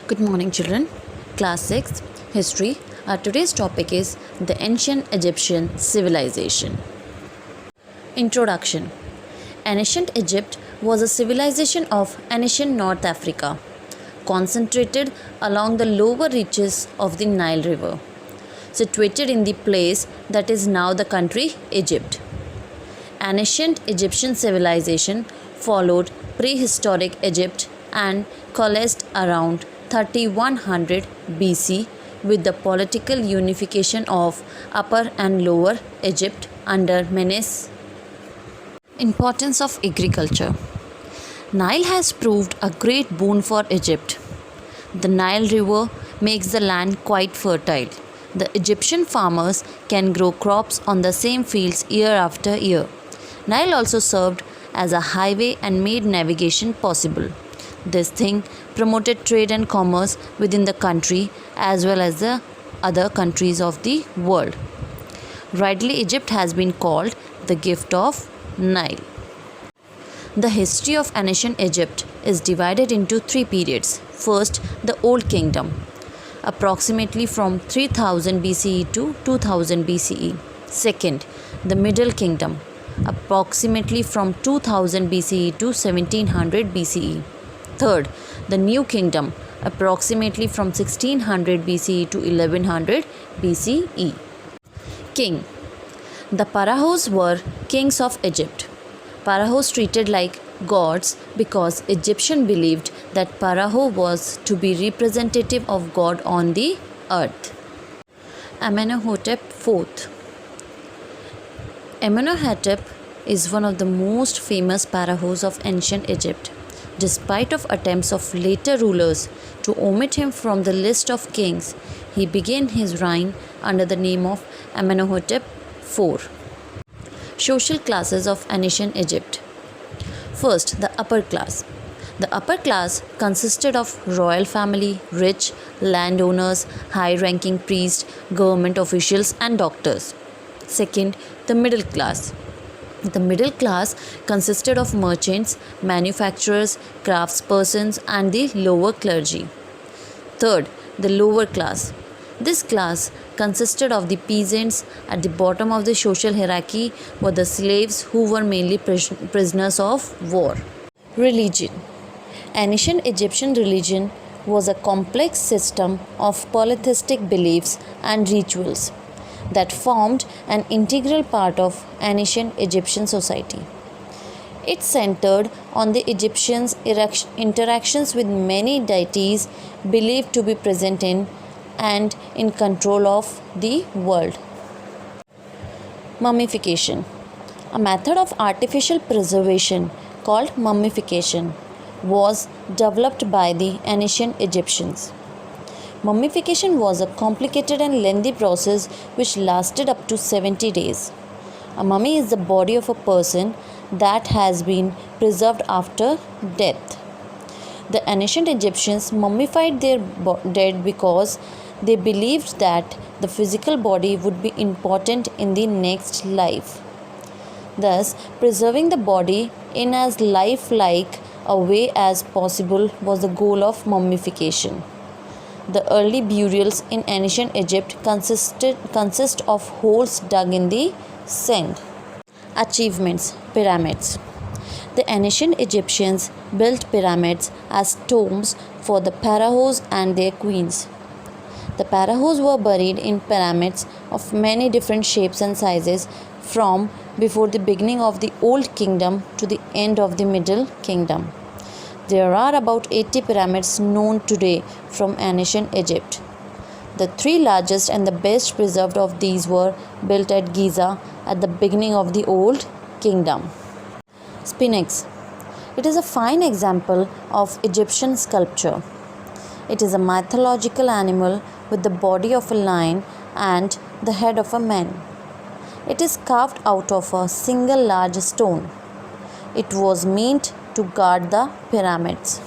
Good morning, children. Class 6 History. Our today's topic is the ancient Egyptian civilization. Introduction. Ancient Egypt was a civilization of ancient North Africa, concentrated along the lower reaches of the Nile River, situated in the place that is now the country Egypt. Ancient Egyptian civilization followed prehistoric Egypt and coalesced around 3100 BC with the political unification of Upper and Lower Egypt under Menes. Importance of agriculture. Nile has proved a great boon for Egypt. The Nile River makes the land quite fertile. The Egyptian farmers can grow crops on the same fields year after year. Nile also served as a highway and made navigation possible. This thing promoted trade and commerce within the country as well as the other countries of the world. Rightly, Egypt has been called the gift of Nile. The history of ancient Egypt is divided into three periods. First, the Old Kingdom, approximately from 3000 BCE to 2000 BCE. Second, the Middle Kingdom, approximately from 2000 BCE to 1700 BCE. Third, the New Kingdom, approximately from 1600 BCE to 1100 BCE. King. The pharaohs were kings of Egypt. Pharaohs treated like gods because Egyptians believed that pharaoh was to be representative of God on the earth. Amenhotep IV. Amenhotep is one of the most famous pharaohs of ancient Egypt. Despite of attempts of later rulers to omit him from the list of kings, he began his reign under the name of Amenhotep IV. Social classes of ancient Egypt. First, the upper class. The upper class consisted of royal family, rich, landowners, high-ranking priests, government officials and doctors. Second, the middle class. The middle class consisted of merchants, manufacturers, craftspersons and the lower clergy. Third, the lower class. This class consisted of the peasants. At the bottom of the social hierarchy were the slaves who were mainly prisoners of war. Religion. Ancient Egyptian religion was a complex system of polytheistic beliefs and rituals that formed an integral part of ancient Egyptian society. It centered on the Egyptians' interactions with many deities believed to be present in and in control of the world. Mummification. A method of artificial preservation called mummification was developed by the ancient Egyptians. Mummification was a complicated and lengthy process which lasted up to 70 days. A mummy is the body of a person that has been preserved after death. The ancient Egyptians mummified their dead because they believed that the physical body would be important in the next life. Thus, preserving the body in as lifelike a way as possible was the goal of mummification. The early burials in ancient Egypt consist of holes dug in the sand. Achievements. Pyramids. The ancient Egyptians built pyramids as tombs for the pharaohs and their queens. The pharaohs were buried in pyramids of many different shapes and sizes from before the beginning of the Old Kingdom to the end of the Middle Kingdom. There are about 80 pyramids known today from ancient Egypt. The three largest and the best preserved of these were built at Giza at the beginning of the Old Kingdom. Sphinx. It is a fine example of Egyptian sculpture. It is a mythological animal with the body of a lion and the head of a man. It is carved out of a single large stone. It was meant to guard the pyramids.